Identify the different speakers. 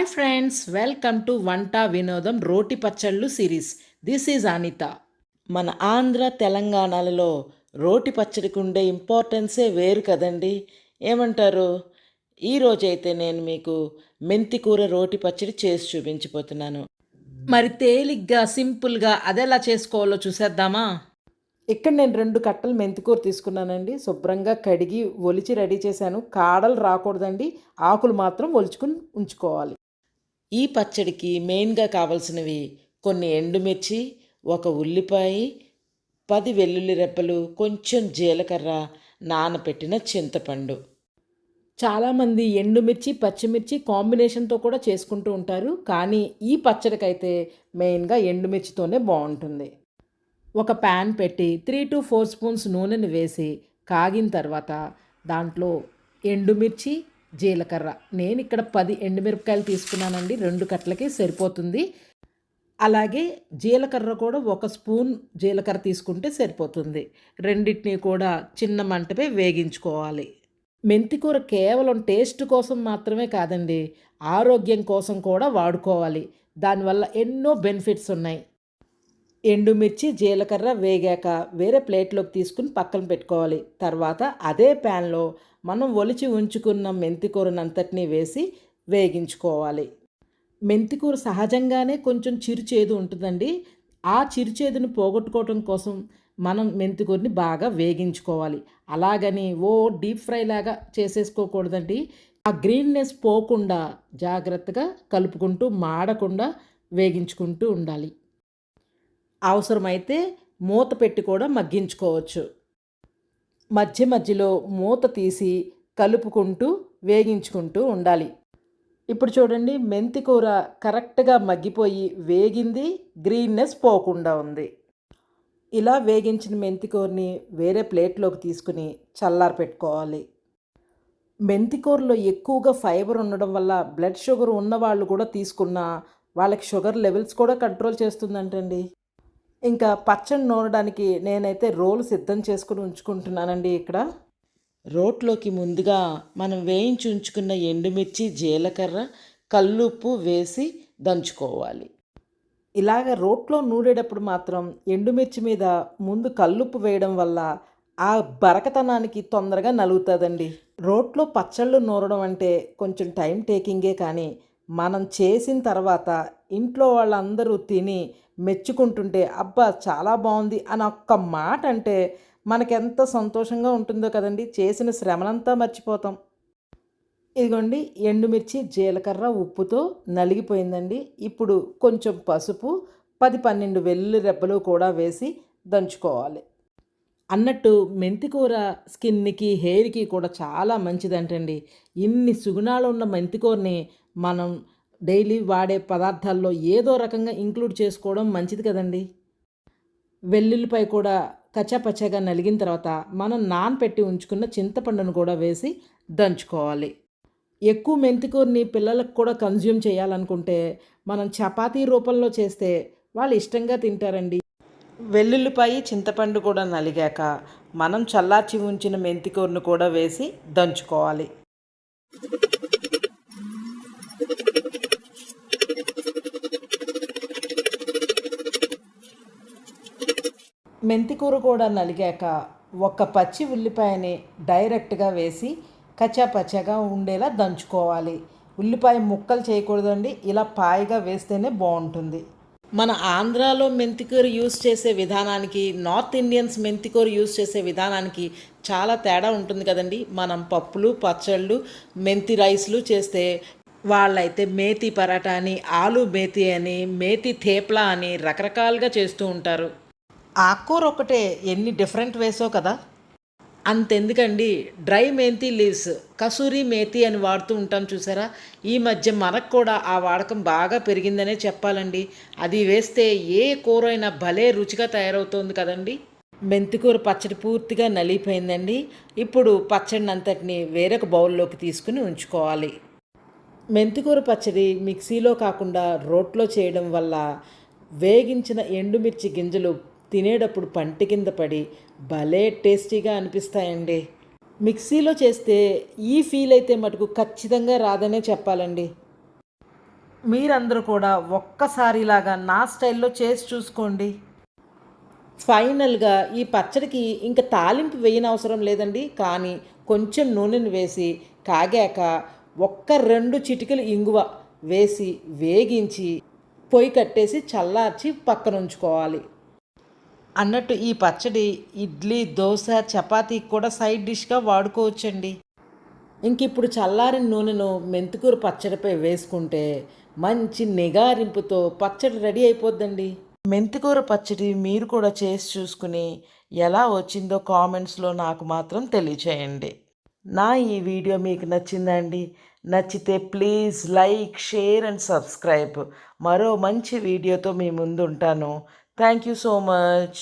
Speaker 1: Hi friends, welcome to వంట వినోదం రోటి పచ్చళ్ళు సిరీస్. This is Anitha. మన ఆంధ్ర తెలంగాణలలో రోటి పచ్చడికి ఉండే ఇంపార్టెన్సే వేరు కదండి. ఏమంటారు? ఈరోజైతే నేను మీకు మెంతి కూర రోటి పచ్చడి చేసి చూపించిపోతున్నాను. మరి తేలిగ్గా సింపుల్గా అదెలా చేసుకోవాలో చూసేద్దామా? ఇక్కడ నేను 2 కట్టలు మెంతికూర తీసుకున్నానండి. శుభ్రంగా కడిగి ఒలిచి రెడీ చేశాను. కాడలు రాకూడదండి. ఆకులు మాత్రం ఒలుచుకుని ఉంచుకోవాలి. ఈ పచ్చడికి మెయిన్గా కావాల్సినవి కొన్ని ఎండుమిర్చి, ఒక ఉల్లిపాయ, 10 వెల్లుల్లి రెబ్బలు, కొంచెం జీలకర్ర, నానబెట్టిన చింతపండు. చాలామంది ఎండుమిర్చి, పచ్చిమిర్చి కాంబినేషన్తో కూడా చేసుకుంటూ ఉంటారు. కానీ ఈ పచ్చడికైతే మెయిన్గా ఎండుమిర్చితోనే బాగుంటుంది. ఒక ప్యాన్ పెట్టి 3 to 4 స్పూన్స్ నూనెని వేసి కాగిన తర్వాత దాంట్లో ఎండుమిర్చి, జీలకర్ర, నేను ఇక్కడ 10 ఎండుమిరపకాయలు తీసుకున్నానండి. 2 కట్టలకి సరిపోతుంది. అలాగే జీలకర్ర కూడా 1 స్పూన్ జీలకర్ర తీసుకుంటే సరిపోతుంది. రెండింటిని కూడా చిన్న మంటపై వేగించుకోవాలి. మెంతికూర కేవలం టేస్ట్ కోసం మాత్రమే కాదండి, ఆరోగ్యం కోసం కూడా వాడుకోవాలి. దానివల్ల ఎన్నో బెనిఫిట్స్ ఉన్నాయి. ఎండుమిర్చి, జీలకర్ర వేగాక వేరే ప్లేట్లోకి తీసుకుని పక్కన పెట్టుకోవాలి. తర్వాత అదే ప్యాన్లో మనం ఒలిచి ఉంచుకున్న మెంతికూరనంతటినీ వేసి వేగించుకోవాలి. మెంతికూర సహజంగానే కొంచెం చిరుచేదు ఉంటుందండి. ఆ చిరుచేదును పోగొట్టుకోవటం కోసం మనం మెంతికూరని బాగా వేగించుకోవాలి. అలాగని డీప్ ఫ్రై లాగా చేసేసుకోకూడదండి. ఆ గ్రీన్నెస్ పోకుండా జాగ్రత్తగా కలుపుకుంటూ మాడకుండా వేగించుకుంటూ ఉండాలి. అవసరమైతే మూత పెట్టి కూడా మగ్గించుకోవచ్చు. మధ్య మధ్యలో మూత తీసి కలుపుకుంటూ వేగించుకుంటూ ఉండాలి. ఇప్పుడు చూడండి, మెంతికూర కరెక్ట్గా మగ్గిపోయి వేగింది, గ్రీన్నెస్ పోకుండా ఉంది. ఇలా వేగించిన మెంతికూరని వేరే ప్లేట్లోకి తీసుకుని చల్లారి పెట్టుకోవాలి. మెంతికూరలో ఎక్కువగా ఫైబర్ ఉండడం వల్ల బ్లడ్ షుగర్ ఉన్నవాళ్ళు కూడా తీసుకున్న వాళ్ళకి షుగర్ లెవెల్స్ కూడా కంట్రోల్ చేస్తుందంటండి. ఇంకా పచ్చడి నూరడానికి నేనైతే రోలు సిద్ధం చేసుకుని ఉంచుకుంటున్నానండి. ఇక్కడ రోట్లోకి ముందుగా మనం వేయించి ఉంచుకున్న ఎండుమిర్చి, జీలకర్ర, కల్లుప్పు వేసి దంచుకోవాలి. ఇలాగ రోట్లో నూరేటప్పుడు మాత్రం ఎండుమిర్చి మీద ముందు కల్లుప్పు వేయడం వల్ల ఆ బరకతనానికి తొందరగా నలుగుతుందండి. రోట్లో పచ్చళ్ళు నూరడం అంటే కొంచెం టైం టేకింగే, కానీ మనం చేసిన తర్వాత ఇంట్లో వాళ్ళందరూ తిని మెచ్చుకుంటుంటే అబ్బా చాలా బాగుంది అని ఒక్క మాట అంటే మనకెంత సంతోషంగా ఉంటుందో కదండి. చేసిన శ్రమనంతా మర్చిపోతాం. ఇదిగోండి, ఎండుమిర్చి, జీలకర్ర ఉప్పుతో నలిగిపోయిందండి. ఇప్పుడు కొంచెం పసుపు, 10-12 వెల్లుల్లి రెబ్బలు కూడా వేసి దంచుకోవాలి. అన్నట్టు మెంతికూర స్కిన్కి, హెయిర్కి కూడా చాలా మంచిదంటండి. ఇన్ని సుగుణాలు ఉన్న మెంతికూరని మనం డైలీ వాడే పదార్థాల్లో ఏదో రకంగా ఇంక్లూడ్ చేసుకోవడం మంచిది కదండి. వెల్లుల్లిపై కూడా కచ్చాపచ్చాగా నలిగిన తర్వాత మనం నానపెట్టి ఉంచుకున్న చింతపండును కూడా వేసి దంచుకోవాలి. ఎక్కువ మెంతికూరని పిల్లలకు కూడా కన్జ్యూమ్ చేయాలనుకుంటే మనం చపాతీ రూపంలో చేస్తే వాళ్ళు ఇష్టంగా తింటారండి. వెల్లుల్లిపై, చింతపండు కూడా నలిగాక మనం చల్లార్చి ఉంచిన మెంతికూరను కూడా వేసి దంచుకోవాలి. మెంతికూర కూడా నలిగాక ఒక పచ్చి ఉల్లిపాయని డైరెక్ట్గా వేసి కచ్చాపచ్చాగా ఉండేలా దంచుకోవాలి. ఉల్లిపాయ ముక్కలు చేయకూడదండి, ఇలా పాయగా వేస్తేనే బాగుంటుంది. మన ఆంధ్రాలో మెంతికూర యూస్ చేసే విధానానికి, నార్త్ ఇండియన్స్ మెంతికూర యూస్ చేసే విధానానికి చాలా తేడా ఉంటుంది కదండి. మనం పప్పులు, పచ్చళ్ళు, మెంతి రైస్లు చేస్తే వాళ్ళైతే మేతి పరాటా అని, ఆలు మేతి అని, మేతి థేప్లా అని రకరకాలుగా చేస్తూ ఉంటారు. ఆకుకూర ఒకటే ఎన్ని డిఫరెంట్ వేసో కదా. అంతెందుకండి, డ్రై మెంతి లీవ్స్, కసూరి మేతి అని వాడుతూ ఉంటాం చూసారా. ఈ మధ్య మనకు కూడా ఆ వాడకం బాగా పెరిగిందనే చెప్పాలండి. అది వేస్తే ఏ కూర అయినా భలే రుచిగా తయారవుతుంది కదండి. మెంతికూర పచ్చడి పూర్తిగా నలిగిపోయిందండి. ఇప్పుడు పచ్చడిని అంతటిని వేరొక బౌల్లోకి తీసుకుని ఉంచుకోవాలి. మెంతికూర పచ్చడి మిక్సీలో కాకుండా రోట్లో చేయడం వల్ల వేగించిన ఎండుమిర్చి గింజలు తినేటప్పుడు పంటి కింద పడి భలే టేస్టీగా అనిపిస్తాయండి. మిక్సీలో చేస్తే ఈ ఫీల్ అయితే మటుకు ఖచ్చితంగా రాదనే చెప్పాలండి. మీరందరూ కూడా ఒక్కసారి ఇలాగా నా స్టైల్లో చేసి చూసుకోండి. ఫైనల్గా ఈ పచ్చడికి ఇంకా తాలింపు వేయనవసరం లేదండి. కానీ కొంచెం నూనెను వేసి కాగాక ఒక్క 2 చిటికెలు ఇంగువ వేసి వేగించి పొయ్యి కట్టేసి చల్లార్చి పక్కన ఉంచుకోవాలి. అన్నట్టు ఈ పచ్చడి ఇడ్లీ, దోశ, చపాతీకి కూడా సైడ్ డిష్గా వాడుకోవచ్చండి. ఇంక ఇప్పుడు చల్లారిన నూనెను మెంతికూర పచ్చడిపై వేసుకుంటే మంచి నిగారింపుతో పచ్చడి రెడీ అయిపోద్దండి. మెంతికూర పచ్చడి మీరు కూడా చేసి చూసుకుని ఎలా వచ్చిందో కామెంట్స్లో నాకు మాత్రం తెలియచేయండి. నా ఈ వీడియో మీకు నచ్చిందా అండి? నచ్చితే please like, share and subscribe. మరో మంచి వీడియోతో మీ ముందు ఉంటాను. Thank you so much.